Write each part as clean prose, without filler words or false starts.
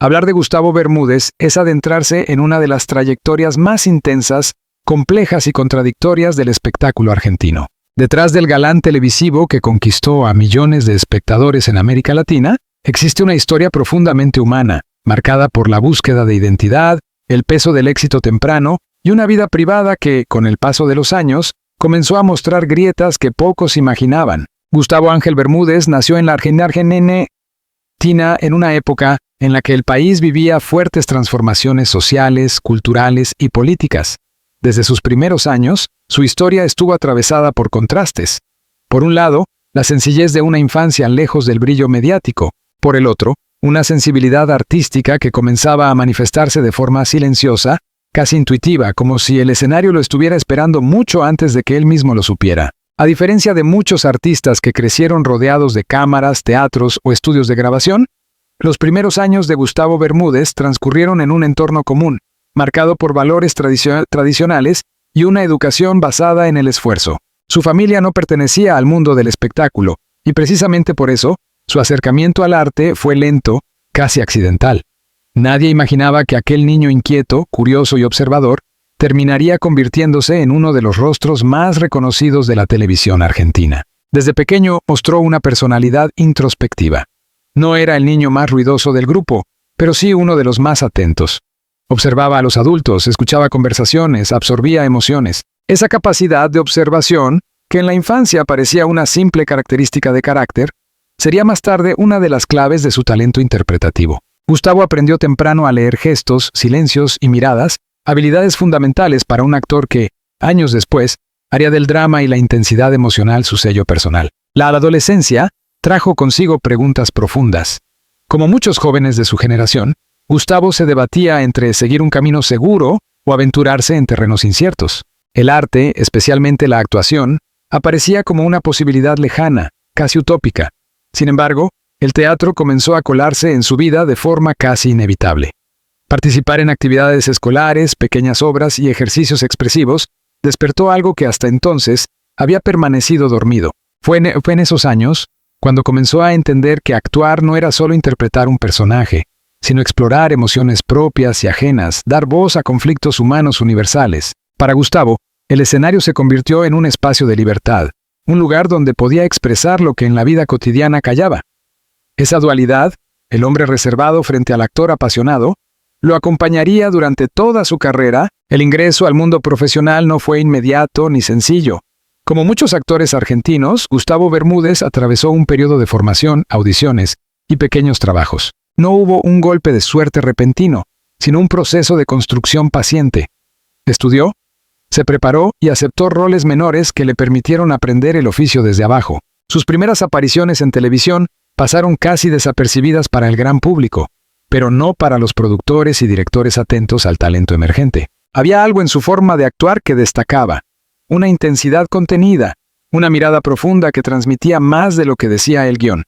Hablar de Gustavo Bermúdez es adentrarse en una de las trayectorias más intensas, complejas y contradictorias del espectáculo argentino. Detrás del galán televisivo que conquistó a millones de espectadores en América Latina, existe una historia profundamente humana, marcada por la búsqueda de identidad, el peso del éxito temprano y una vida privada que, con el paso de los años, comenzó a mostrar grietas que pocos imaginaban. Gustavo Ángel Bermúdez nació en la Argentina en una época en la que el país vivía fuertes transformaciones sociales, culturales y políticas. Desde sus primeros años, su historia estuvo atravesada por contrastes. Por un lado, la sencillez de una infancia lejos del brillo mediático. Por el otro, una sensibilidad artística que comenzaba a manifestarse de forma silenciosa, casi intuitiva, como si el escenario lo estuviera esperando mucho antes de que él mismo lo supiera. A diferencia de muchos artistas que crecieron rodeados de cámaras, teatros o estudios de grabación, los primeros años de Gustavo Bermúdez transcurrieron en un entorno común, marcado por valores tradicionales y una educación basada en el esfuerzo. Su familia no pertenecía al mundo del espectáculo, y precisamente por eso, su acercamiento al arte fue lento, casi accidental. Nadie imaginaba que aquel niño inquieto, curioso y observador terminaría convirtiéndose en uno de los rostros más reconocidos de la televisión argentina. Desde pequeño mostró una personalidad introspectiva. No era el niño más ruidoso del grupo, pero sí uno de los más atentos. Observaba a los adultos, escuchaba conversaciones, absorbía emociones. Esa capacidad de observación, que en la infancia parecía una simple característica de carácter, sería más tarde una de las claves de su talento interpretativo. Gustavo aprendió temprano a leer gestos, silencios y miradas, habilidades fundamentales para un actor que, años después, haría del drama y la intensidad emocional su sello personal. La adolescencia trajo consigo preguntas profundas. Como muchos jóvenes de su generación, Gustavo se debatía entre seguir un camino seguro o aventurarse en terrenos inciertos. El arte, especialmente la actuación, aparecía como una posibilidad lejana, casi utópica. Sin embargo, el teatro comenzó a colarse en su vida de forma casi inevitable. Participar en actividades escolares, pequeñas obras y ejercicios expresivos despertó algo que hasta entonces había permanecido dormido. Fue en esos años cuando comenzó a entender que actuar no era solo interpretar un personaje, sino explorar emociones propias y ajenas, dar voz a conflictos humanos universales. Para Gustavo, el escenario se convirtió en un espacio de libertad, un lugar donde podía expresar lo que en la vida cotidiana callaba. Esa dualidad, el hombre reservado frente al actor apasionado, lo acompañaría durante toda su carrera. El ingreso al mundo profesional no fue inmediato ni sencillo. Como muchos actores argentinos, Gustavo Bermúdez atravesó un periodo de formación, audiciones y pequeños trabajos. No hubo un golpe de suerte repentino, sino un proceso de construcción paciente. Estudió, se preparó y aceptó roles menores que le permitieron aprender el oficio desde abajo. Sus primeras apariciones en televisión pasaron casi desapercibidas para el gran público, pero no para los productores y directores atentos al talento emergente. Había algo en su forma de actuar que destacaba. Una intensidad contenida, una mirada profunda que transmitía más de lo que decía el guión.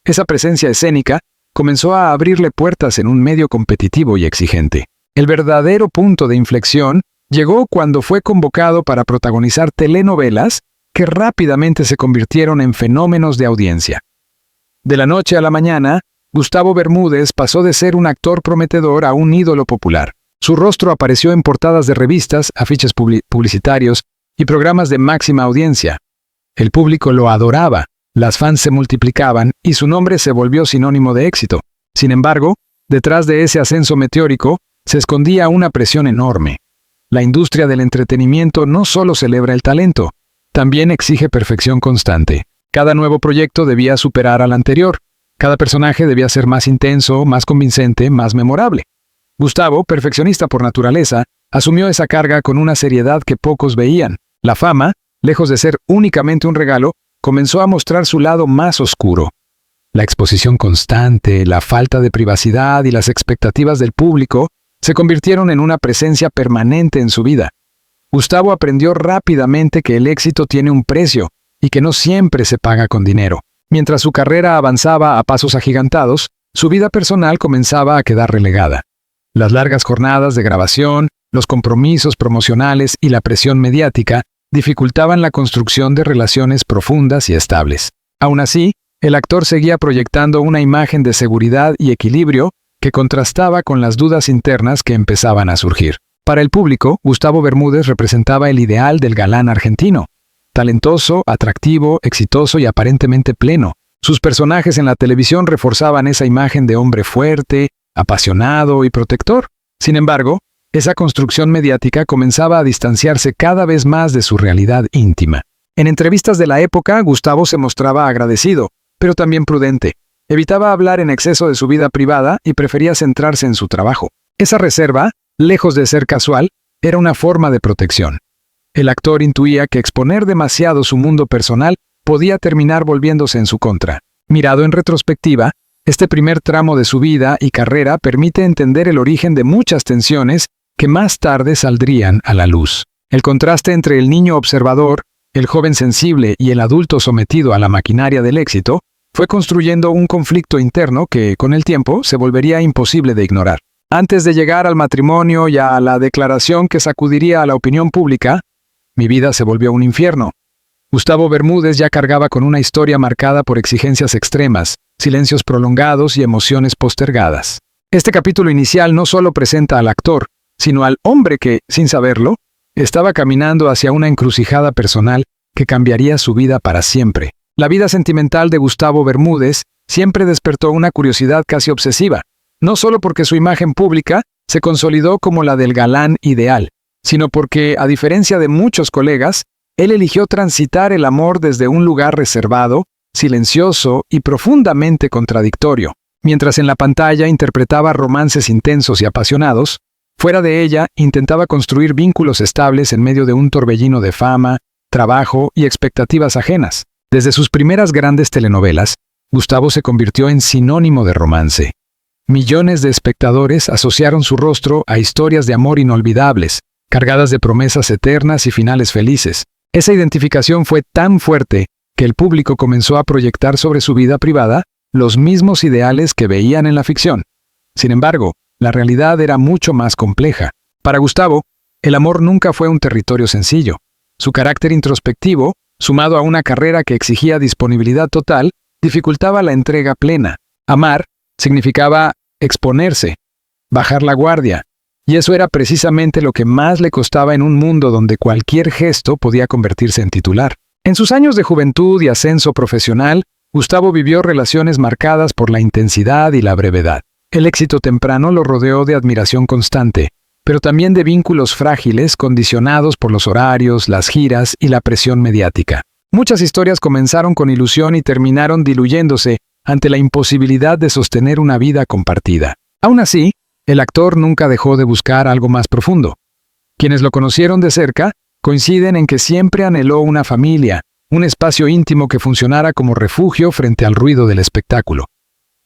Esa presencia escénica comenzó a abrirle puertas en un medio competitivo y exigente. El verdadero punto de inflexión llegó cuando fue convocado para protagonizar telenovelas que rápidamente se convirtieron en fenómenos de audiencia. De la noche a la mañana, Gustavo Bermúdez pasó de ser un actor prometedor a un ídolo popular. Su rostro apareció en portadas de revistas, afiches publicitarios y programas de máxima audiencia. El público lo adoraba, las fans se multiplicaban y su nombre se volvió sinónimo de éxito. Sin embargo, detrás de ese ascenso meteórico se escondía una presión enorme. La industria del entretenimiento no solo celebra el talento, también exige perfección constante. Cada nuevo proyecto debía superar al anterior. Cada personaje debía ser más intenso, más convincente, más memorable. Gustavo, perfeccionista por naturaleza, asumió esa carga con una seriedad que pocos veían. La fama, lejos de ser únicamente un regalo, comenzó a mostrar su lado más oscuro. La exposición constante, la falta de privacidad y las expectativas del público se convirtieron en una presencia permanente en su vida. Gustavo aprendió rápidamente que el éxito tiene un precio y que no siempre se paga con dinero. Mientras su carrera avanzaba a pasos agigantados, su vida personal comenzaba a quedar relegada. Las largas jornadas de grabación, los compromisos promocionales y la presión mediática dificultaban la construcción de relaciones profundas y estables. Aún así, el actor seguía proyectando una imagen de seguridad y equilibrio que contrastaba con las dudas internas que empezaban a surgir. Para el público, Gustavo Bermúdez representaba el ideal del galán argentino. Talentoso, atractivo, exitoso y aparentemente pleno. Sus personajes en la televisión reforzaban esa imagen de hombre fuerte, apasionado y protector. Sin embargo, esa construcción mediática comenzaba a distanciarse cada vez más de su realidad íntima. En entrevistas de la época, Gustavo se mostraba agradecido, pero también prudente. Evitaba hablar en exceso de su vida privada y prefería centrarse en su trabajo. Esa reserva, lejos de ser casual, era una forma de protección. El actor intuía que exponer demasiado su mundo personal podía terminar volviéndose en su contra. Mirado en retrospectiva, este primer tramo de su vida y carrera permite entender el origen de muchas tensiones que más tarde saldrían a la luz. El contraste entre el niño observador, el joven sensible y el adulto sometido a la maquinaria del éxito fue construyendo un conflicto interno que, con el tiempo, se volvería imposible de ignorar. Antes de llegar al matrimonio y a la declaración que sacudiría a la opinión pública, mi vida se volvió un infierno. Gustavo Bermúdez ya cargaba con una historia marcada por exigencias extremas, silencios prolongados y emociones postergadas. Este capítulo inicial no solo presenta al actor, sino al hombre que, sin saberlo, estaba caminando hacia una encrucijada personal que cambiaría su vida para siempre. La vida sentimental de Gustavo Bermúdez siempre despertó una curiosidad casi obsesiva, no solo porque su imagen pública se consolidó como la del galán ideal, sino porque, a diferencia de muchos colegas, él eligió transitar el amor desde un lugar reservado, silencioso y profundamente contradictorio. Mientras en la pantalla interpretaba romances intensos y apasionados, fuera de ella intentaba construir vínculos estables en medio de un torbellino de fama, trabajo y expectativas ajenas. Desde sus primeras grandes telenovelas, Gustavo se convirtió en sinónimo de romance. Millones de espectadores asociaron su rostro a historias de amor inolvidables, cargadas de promesas eternas y finales felices. Esa identificación fue tan fuerte que el público comenzó a proyectar sobre su vida privada los mismos ideales que veían en la ficción. Sin embargo, la realidad era mucho más compleja. Para Gustavo, el amor nunca fue un territorio sencillo. Su carácter introspectivo, sumado a una carrera que exigía disponibilidad total, dificultaba la entrega plena. Amar significaba exponerse, bajar la guardia, y eso era precisamente lo que más le costaba en un mundo donde cualquier gesto podía convertirse en titular. En sus años de juventud y ascenso profesional, Gustavo vivió relaciones marcadas por la intensidad y la brevedad. El éxito temprano lo rodeó de admiración constante, pero también de vínculos frágiles condicionados por los horarios, las giras y la presión mediática. Muchas historias comenzaron con ilusión y terminaron diluyéndose ante la imposibilidad de sostener una vida compartida. Aún así, el actor nunca dejó de buscar algo más profundo. Quienes lo conocieron de cerca coinciden en que siempre anheló una familia, un espacio íntimo que funcionara como refugio frente al ruido del espectáculo.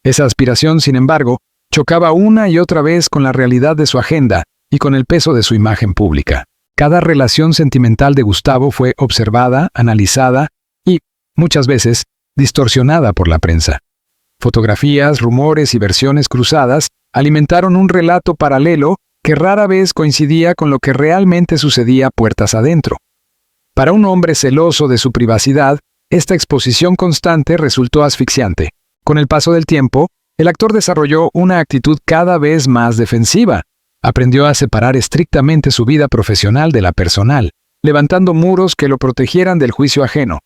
Esa aspiración, sin embargo, chocaba una y otra vez con la realidad de su agenda y con el peso de su imagen pública. Cada relación sentimental de Gustavo fue observada, analizada y, muchas veces, distorsionada por la prensa. Fotografías, rumores y versiones cruzadas alimentaron un relato paralelo que rara vez coincidía con lo que realmente sucedía puertas adentro. Para un hombre celoso de su privacidad, esta exposición constante resultó asfixiante. Con el paso del tiempo, el actor desarrolló una actitud cada vez más defensiva. Aprendió a separar estrictamente su vida profesional de la personal, levantando muros que lo protegieran del juicio ajeno.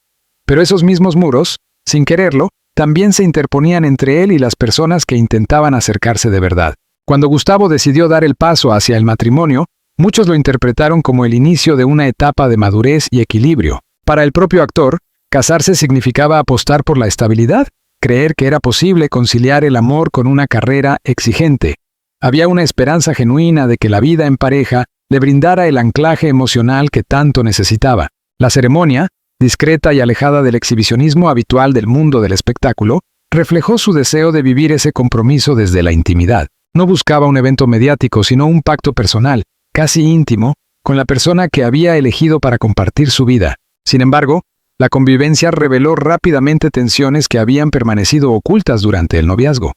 Pero esos mismos muros, sin quererlo, también se interponían entre él y las personas que intentaban acercarse de verdad. Cuando Gustavo decidió dar el paso hacia el matrimonio, muchos lo interpretaron como el inicio de una etapa de madurez y equilibrio. Para el propio actor, casarse significaba apostar por la estabilidad, creer que era posible conciliar el amor con una carrera exigente. Había una esperanza genuina de que la vida en pareja le brindara el anclaje emocional que tanto necesitaba. La ceremonia, discreta y alejada del exhibicionismo habitual del mundo del espectáculo, reflejó su deseo de vivir ese compromiso desde la intimidad. No buscaba un evento mediático, sino un pacto personal, casi íntimo, con la persona que había elegido para compartir su vida. Sin embargo, la convivencia reveló rápidamente tensiones que habían permanecido ocultas durante el noviazgo.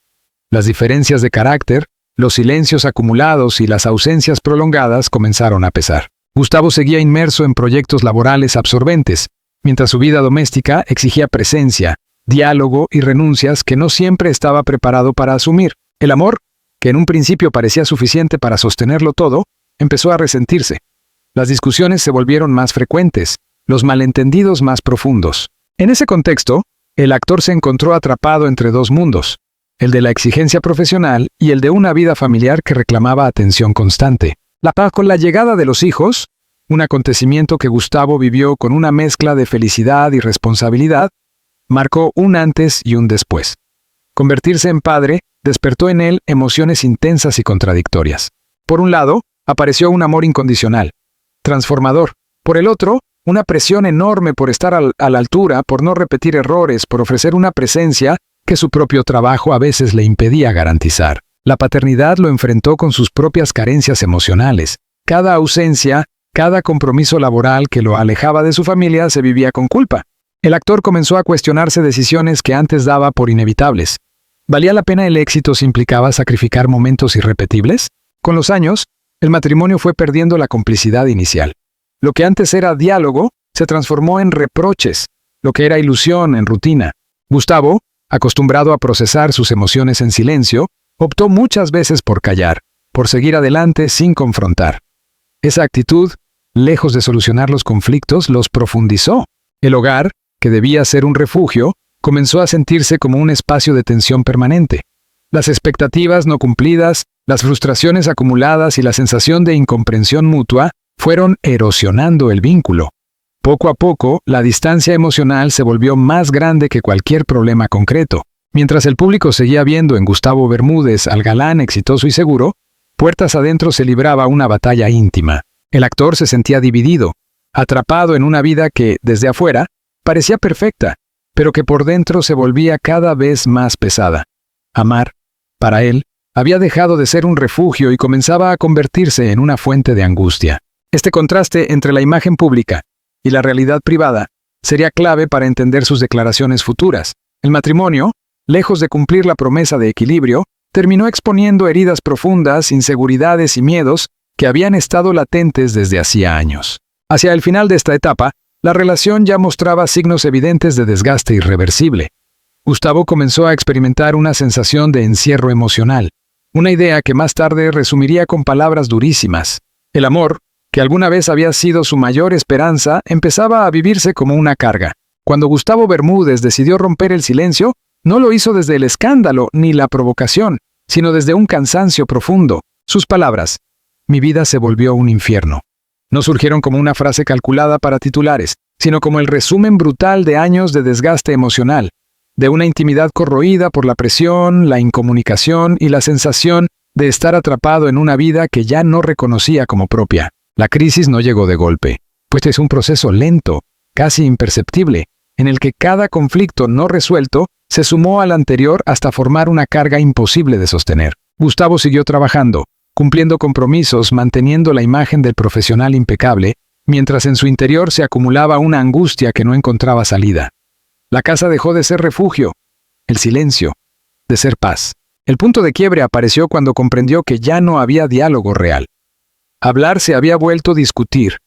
Las diferencias de carácter, los silencios acumulados y las ausencias prolongadas comenzaron a pesar. Gustavo seguía inmerso en proyectos laborales absorbentes, mientras su vida doméstica exigía presencia, diálogo y renuncias que no siempre estaba preparado para asumir. El amor, que en un principio parecía suficiente para sostenerlo todo, empezó a resentirse. Las discusiones se volvieron más frecuentes, los malentendidos más profundos. En ese contexto, el actor se encontró atrapado entre dos mundos, el de la exigencia profesional y el de una vida familiar que reclamaba atención constante. Con la llegada de los hijos, un acontecimiento que Gustavo vivió con una mezcla de felicidad y responsabilidad, marcó un antes y un después. Convertirse en padre despertó en él emociones intensas y contradictorias. Por un lado, apareció un amor incondicional, transformador. Por el otro, una presión enorme por estar a la altura, por no repetir errores, por ofrecer una presencia que su propio trabajo a veces le impedía garantizar. La paternidad lo enfrentó con sus propias carencias emocionales. Cada ausencia, cada compromiso laboral que lo alejaba de su familia se vivía con culpa. El actor comenzó a cuestionarse decisiones que antes daba por inevitables. ¿Valía la pena el éxito si implicaba sacrificar momentos irrepetibles? Con los años, el matrimonio fue perdiendo la complicidad inicial. Lo que antes era diálogo se transformó en reproches, lo que era ilusión en rutina. Gustavo, acostumbrado a procesar sus emociones en silencio, optó muchas veces por callar, por seguir adelante sin confrontar. Esa actitud, lejos de solucionar los conflictos, los profundizó. El hogar, que debía ser un refugio, comenzó a sentirse como un espacio de tensión permanente. Las expectativas no cumplidas, las frustraciones acumuladas y la sensación de incomprensión mutua fueron erosionando el vínculo. Poco a poco, la distancia emocional se volvió más grande que cualquier problema concreto. Mientras el público seguía viendo en Gustavo Bermúdez al galán exitoso y seguro, puertas adentro se libraba una batalla íntima. El actor se sentía dividido, atrapado en una vida que, desde afuera, parecía perfecta, pero que por dentro se volvía cada vez más pesada. Amar, para él, había dejado de ser un refugio y comenzaba a convertirse en una fuente de angustia. Este contraste entre la imagen pública y la realidad privada sería clave para entender sus declaraciones futuras. El matrimonio, lejos de cumplir la promesa de equilibrio, terminó exponiendo heridas profundas, inseguridades y miedos que habían estado latentes desde hacía años. Hacia el final de esta etapa, la relación ya mostraba signos evidentes de desgaste irreversible. Gustavo comenzó a experimentar una sensación de encierro emocional, una idea que más tarde resumiría con palabras durísimas. El amor, que alguna vez había sido su mayor esperanza, empezaba a vivirse como una carga. Cuando Gustavo Bermúdez decidió romper el silencio, no lo hizo desde el escándalo ni la provocación, sino desde un cansancio profundo. Sus palabras: "Mi vida se volvió un infierno", no surgieron como una frase calculada para titulares, sino como el resumen brutal de años de desgaste emocional, de una intimidad corroída por la presión, la incomunicación y la sensación de estar atrapado en una vida que ya no reconocía como propia. La crisis no llegó de golpe, pues es un proceso lento, casi imperceptible, en el que cada conflicto no resuelto se sumó al anterior hasta formar una carga imposible de sostener. Gustavo siguió trabajando, cumpliendo compromisos, manteniendo la imagen del profesional impecable, mientras en su interior se acumulaba una angustia que no encontraba salida. La casa dejó de ser refugio, el silencio, de ser paz. El punto de quiebre apareció cuando comprendió que ya no había diálogo real. Hablar se había vuelto discutir,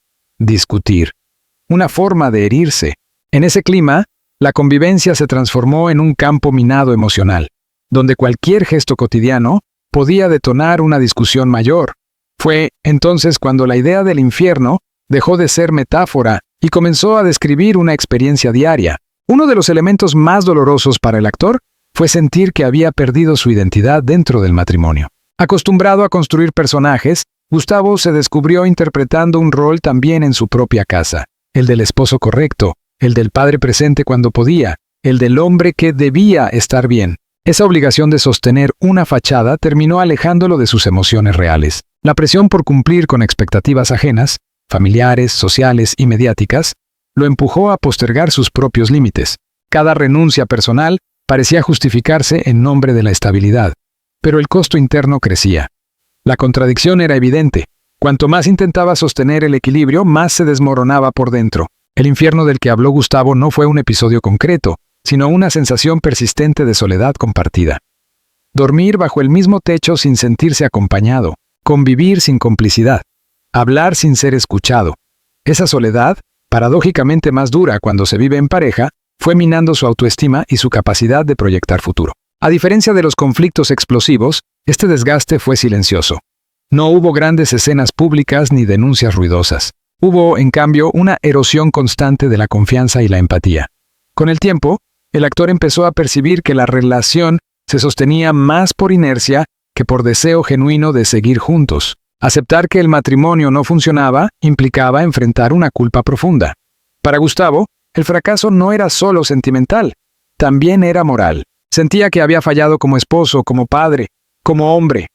una forma de herirse. En ese clima, la convivencia se transformó en un campo minado emocional, donde cualquier gesto cotidiano podía detonar una discusión mayor. Fue entonces cuando la idea del infierno dejó de ser metáfora y comenzó a describir una experiencia diaria. Uno de los elementos más dolorosos para el actor fue sentir que había perdido su identidad dentro del matrimonio. Acostumbrado a construir personajes, Gustavo se descubrió interpretando un rol también en su propia casa, el del esposo correcto, el del padre presente cuando podía, el del hombre que debía estar bien. Esa obligación de sostener una fachada terminó alejándolo de sus emociones reales. La presión por cumplir con expectativas ajenas, familiares, sociales y mediáticas, lo empujó a postergar sus propios límites. Cada renuncia personal parecía justificarse en nombre de la estabilidad, pero el costo interno crecía. La contradicción era evidente. Cuanto más intentaba sostener el equilibrio, más se desmoronaba por dentro. El infierno del que habló Gustavo no fue un episodio concreto, sino una sensación persistente de soledad compartida. Dormir bajo el mismo techo sin sentirse acompañado, convivir sin complicidad, hablar sin ser escuchado. Esa soledad, paradójicamente más dura cuando se vive en pareja, fue minando su autoestima y su capacidad de proyectar futuro. A diferencia de los conflictos explosivos, Este desgaste fue silencioso. No hubo grandes escenas públicas ni denuncias ruidosas. Hubo, en cambio, una erosión constante de la confianza y la empatía. Con el tiempo, el actor empezó a percibir que la relación se sostenía más por inercia que por deseo genuino de seguir juntos. Aceptar que el matrimonio no funcionaba implicaba enfrentar una culpa profunda. Para Gustavo, el fracaso no era solo sentimental, también era moral. Sentía que había fallado como esposo, como padre, como hombre.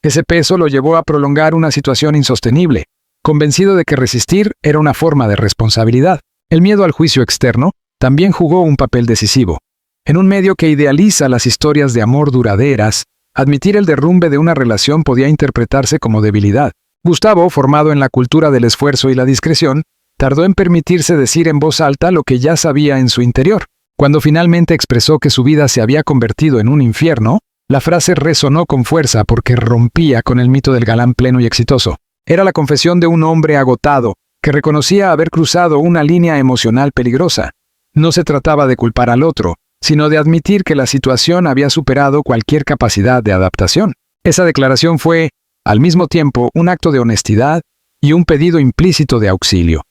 Ese peso lo llevó a prolongar una situación insostenible, convencido de que resistir era una forma de responsabilidad. El miedo al juicio externo también jugó un papel decisivo. En un medio que idealiza las historias de amor duraderas, admitir el derrumbe de una relación podía interpretarse como debilidad. Gustavo, formado en la cultura del esfuerzo y la discreción, tardó en permitirse decir en voz alta lo que ya sabía en su interior. Cuando finalmente expresó que su vida se había convertido en un infierno, la frase resonó con fuerza porque rompía con el mito del galán pleno y exitoso. Era la confesión de un hombre agotado, que reconocía haber cruzado una línea emocional peligrosa. No se trataba de culpar al otro, sino de admitir que la situación había superado cualquier capacidad de adaptación. Esa declaración fue, al mismo tiempo, un acto de honestidad y un pedido implícito de auxilio.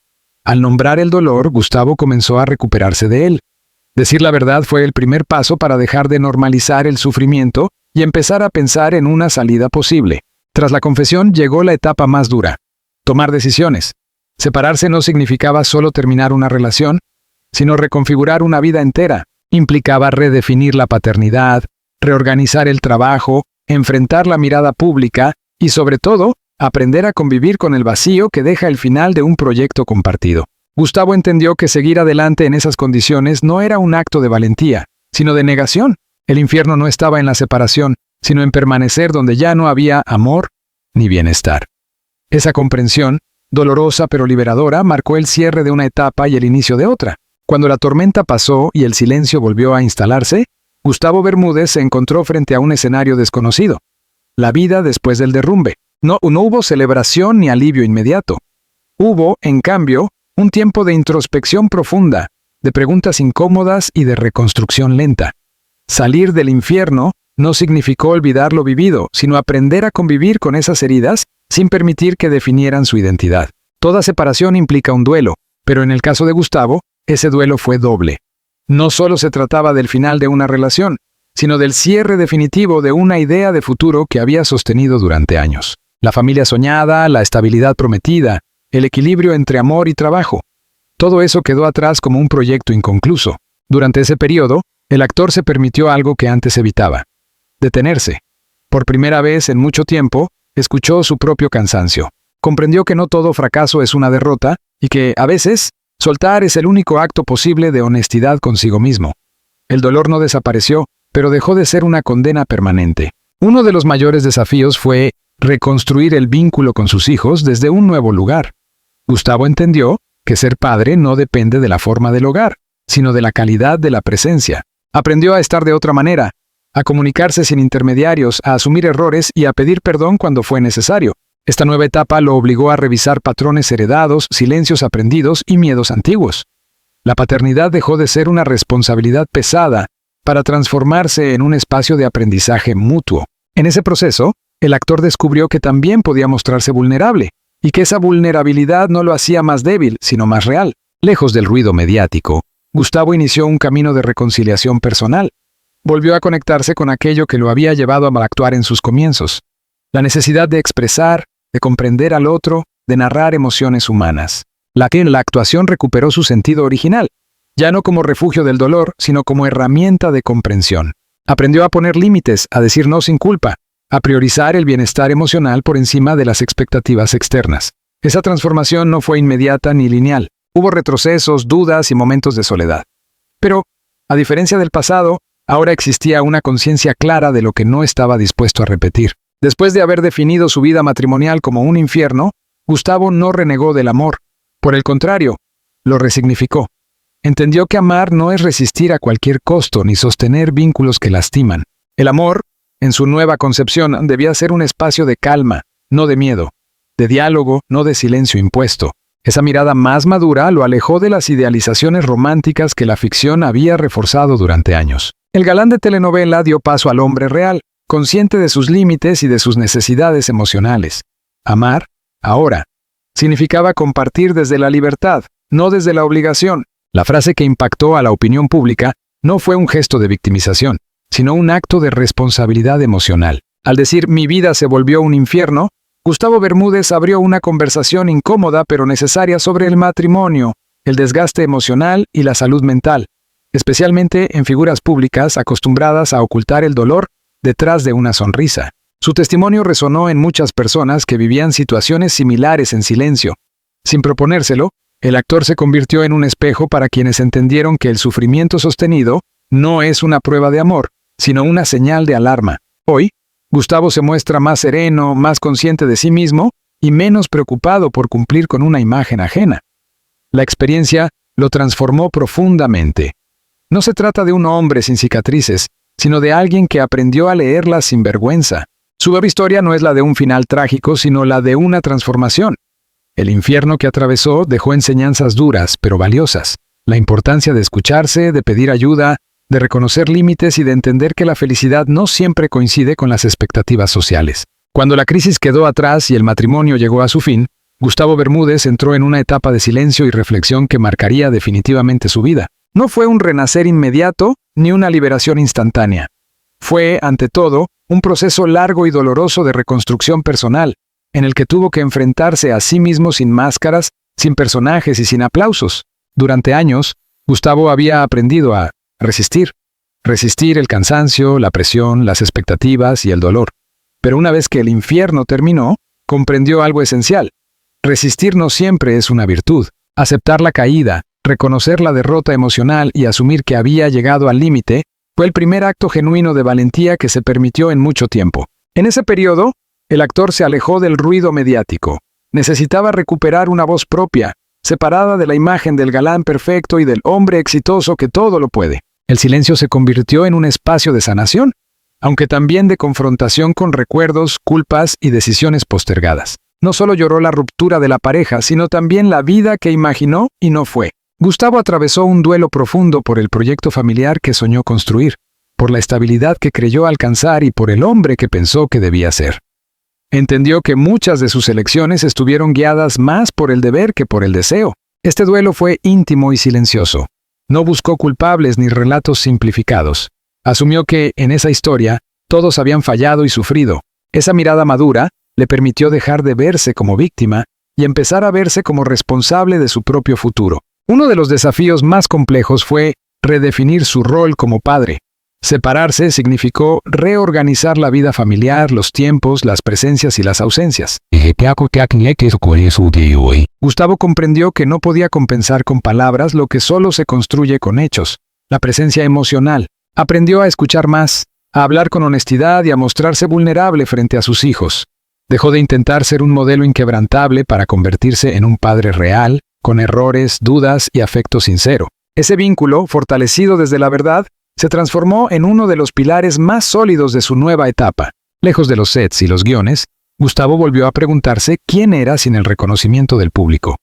Al nombrar el dolor, Gustavo comenzó a recuperarse de él. Decir la verdad fue el primer paso para dejar de normalizar el sufrimiento y empezar a pensar en una salida posible. Tras la confesión llegó la etapa más dura: tomar decisiones. Separarse no significaba solo terminar una relación, sino reconfigurar una vida entera. Implicaba redefinir la paternidad, reorganizar el trabajo, enfrentar la mirada pública y, sobre todo, aprender a convivir con el vacío que deja el final de un proyecto compartido. Gustavo entendió que seguir adelante en esas condiciones no era un acto de valentía, sino de negación. El infierno no estaba en la separación, sino en permanecer donde ya no había amor ni bienestar. Esa comprensión, dolorosa pero liberadora, marcó el cierre de una etapa y el inicio de otra. Cuando la tormenta pasó y el silencio volvió a instalarse, Gustavo Bermúdez se encontró frente a un escenario desconocido. La vida después del derrumbe. No hubo celebración ni alivio inmediato. Hubo, en cambio, un tiempo de introspección profunda, de preguntas incómodas y de reconstrucción lenta. Salir del infierno no significó olvidar lo vivido, sino aprender a convivir con esas heridas sin permitir que definieran su identidad. Toda separación implica un duelo, pero en el caso de Gustavo, ese duelo fue doble. No solo se trataba del final de una relación, sino del cierre definitivo de una idea de futuro que había sostenido durante años. La familia soñada, la estabilidad prometida, el equilibrio entre amor y trabajo. Todo eso quedó atrás como un proyecto inconcluso. Durante ese periodo, el actor se permitió algo que antes evitaba: detenerse. Por primera vez en mucho tiempo, escuchó su propio cansancio. Comprendió que no todo fracaso es una derrota y que, a veces, soltar es el único acto posible de honestidad consigo mismo. El dolor no desapareció, pero dejó de ser una condena permanente. Uno de los mayores desafíos fue reconstruir el vínculo con sus hijos desde un nuevo lugar. Gustavo entendió que ser padre no depende de la forma del hogar, sino de la calidad de la presencia. Aprendió a estar de otra manera, a comunicarse sin intermediarios, a asumir errores y a pedir perdón cuando fue necesario. Esta nueva etapa lo obligó a revisar patrones heredados, silencios aprendidos y miedos antiguos. La paternidad dejó de ser una responsabilidad pesada para transformarse en un espacio de aprendizaje mutuo. En ese proceso, el actor descubrió que también podía mostrarse vulnerable, y que esa vulnerabilidad no lo hacía más débil, sino más real. Lejos del ruido mediático, Gustavo inició un camino de reconciliación personal. Volvió a conectarse con aquello que lo había llevado a actuar en sus comienzos: la necesidad de expresar, de comprender al otro, de narrar emociones humanas. La actuación recuperó su sentido original, ya no como refugio del dolor, sino como herramienta de comprensión. Aprendió a poner límites, a decir no sin culpa, a priorizar el bienestar emocional por encima de las expectativas externas. Esa transformación no fue inmediata ni lineal. Hubo retrocesos, dudas y momentos de soledad. Pero, a diferencia del pasado, ahora existía una conciencia clara de lo que no estaba dispuesto a repetir. Después de haber definido su vida matrimonial como un infierno, Gustavo no renegó del amor. Por el contrario, lo resignificó. Entendió que amar no es resistir a cualquier costo ni sostener vínculos que lastiman. El amor, en su nueva concepción, debía ser un espacio de calma, no de miedo, de diálogo, no de silencio impuesto. Esa mirada más madura lo alejó de las idealizaciones románticas que la ficción había reforzado durante años. El galán de telenovela dio paso al hombre real, consciente de sus límites y de sus necesidades emocionales. Amar, ahora, significaba compartir desde la libertad, no desde la obligación. La frase que impactó a la opinión pública no fue un gesto de victimización, sino un acto de responsabilidad emocional. Al decir "mi vida se volvió un infierno", Gustavo Bermúdez abrió una conversación incómoda pero necesaria sobre el matrimonio, el desgaste emocional y la salud mental, especialmente en figuras públicas acostumbradas a ocultar el dolor detrás de una sonrisa. Su testimonio resonó en muchas personas que vivían situaciones similares en silencio. Sin proponérselo, el actor se convirtió en un espejo para quienes entendieron que el sufrimiento sostenido no es una prueba de amor, sino una señal de alarma. Hoy, Gustavo se muestra más sereno, más consciente de sí mismo y menos preocupado por cumplir con una imagen ajena. La experiencia lo transformó profundamente. No se trata de un hombre sin cicatrices, sino de alguien que aprendió a leerlas sin vergüenza. Su breve historia no es la de un final trágico, sino la de una transformación. El infierno que atravesó dejó enseñanzas duras, pero valiosas. La importancia de escucharse, de pedir ayuda, de reconocer límites y de entender que la felicidad no siempre coincide con las expectativas sociales. Cuando la crisis quedó atrás y el matrimonio llegó a su fin, Gustavo Bermúdez entró en una etapa de silencio y reflexión que marcaría definitivamente su vida. No fue un renacer inmediato ni una liberación instantánea. Fue, ante todo, un proceso largo y doloroso de reconstrucción personal, en el que tuvo que enfrentarse a sí mismo sin máscaras, sin personajes y sin aplausos. Durante años, Gustavo había aprendido a resistir el cansancio, la presión, las expectativas y el dolor. Pero una vez que el infierno terminó, comprendió algo esencial. Resistir no siempre es una virtud. Aceptar la caída, reconocer la derrota emocional y asumir que había llegado al límite fue el primer acto genuino de valentía que se permitió en mucho tiempo. En ese periodo, el actor se alejó del ruido mediático. Necesitaba recuperar una voz propia, separada de la imagen del galán perfecto y del hombre exitoso que todo lo puede. El silencio se convirtió en un espacio de sanación, aunque también de confrontación con recuerdos, culpas y decisiones postergadas. No solo lloró la ruptura de la pareja, sino también la vida que imaginó y no fue. Gustavo atravesó un duelo profundo por el proyecto familiar que soñó construir, por la estabilidad que creyó alcanzar y por el hombre que pensó que debía ser. Entendió que muchas de sus elecciones estuvieron guiadas más por el deber que por el deseo. Este duelo fue íntimo y silencioso. No buscó culpables ni relatos simplificados. Asumió que, en esa historia, todos habían fallado y sufrido. Esa mirada madura le permitió dejar de verse como víctima y empezar a verse como responsable de su propio futuro. Uno de los desafíos más complejos fue redefinir su rol como padre. Separarse significó reorganizar la vida familiar, los tiempos, las presencias y las ausencias. Gustavo comprendió que no podía compensar con palabras lo que solo se construye con hechos. La presencia emocional. Aprendió a escuchar más, a hablar con honestidad y a mostrarse vulnerable frente a sus hijos. Dejó de intentar ser un modelo inquebrantable para convertirse en un padre real, con errores, dudas y afecto sincero. Ese vínculo, fortalecido desde la verdad, se transformó en uno de los pilares más sólidos de su nueva etapa. Lejos de los sets y los guiones, Gustavo volvió a preguntarse quién era sin el reconocimiento del público.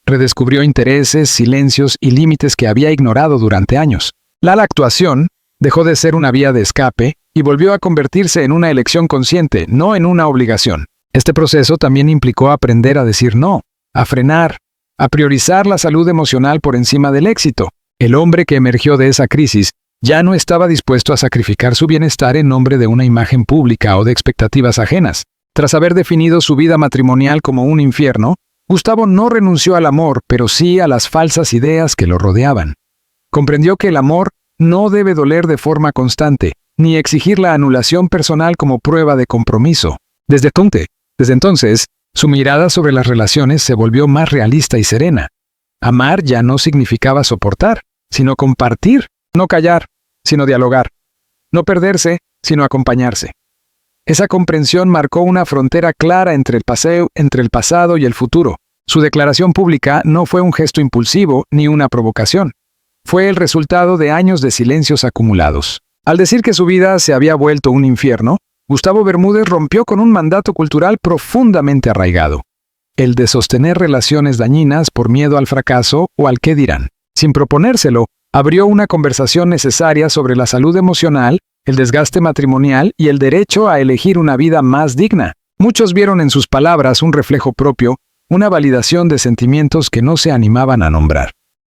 Redescubrió intereses, silencios y límites que había ignorado durante años. La actuación dejó de ser una vía de escape y volvió a convertirse en una elección consciente, no en una obligación. Este proceso también implicó aprender a decir no, a frenar, a priorizar la salud emocional por encima del éxito. El hombre que emergió de esa crisis ya no estaba dispuesto a sacrificar su bienestar en nombre de una imagen pública o de expectativas ajenas. Tras haber definido su vida matrimonial como un infierno, Gustavo no renunció al amor, pero sí a las falsas ideas que lo rodeaban. Comprendió que el amor no debe doler de forma constante, ni exigir la anulación personal como prueba de compromiso. Desde entonces, su mirada sobre las relaciones se volvió más realista y serena. Amar ya no significaba soportar, sino compartir. No callar, sino dialogar. No perderse, sino acompañarse. Esa comprensión marcó una frontera clara entre el pasado y el futuro. Su declaración pública no fue un gesto impulsivo ni una provocación. Fue el resultado de años de silencios acumulados. Al decir que su vida se había vuelto un infierno, Gustavo Bermúdez rompió con un mandato cultural profundamente arraigado. El de sostener relaciones dañinas por miedo al fracaso o al qué dirán. Sin proponérselo, abrió una conversación necesaria sobre la salud emocional, el desgaste matrimonial y el derecho a elegir una vida más digna. Muchos vieron en sus palabras un reflejo propio, una validación de sentimientos que no se animaban a nombrar.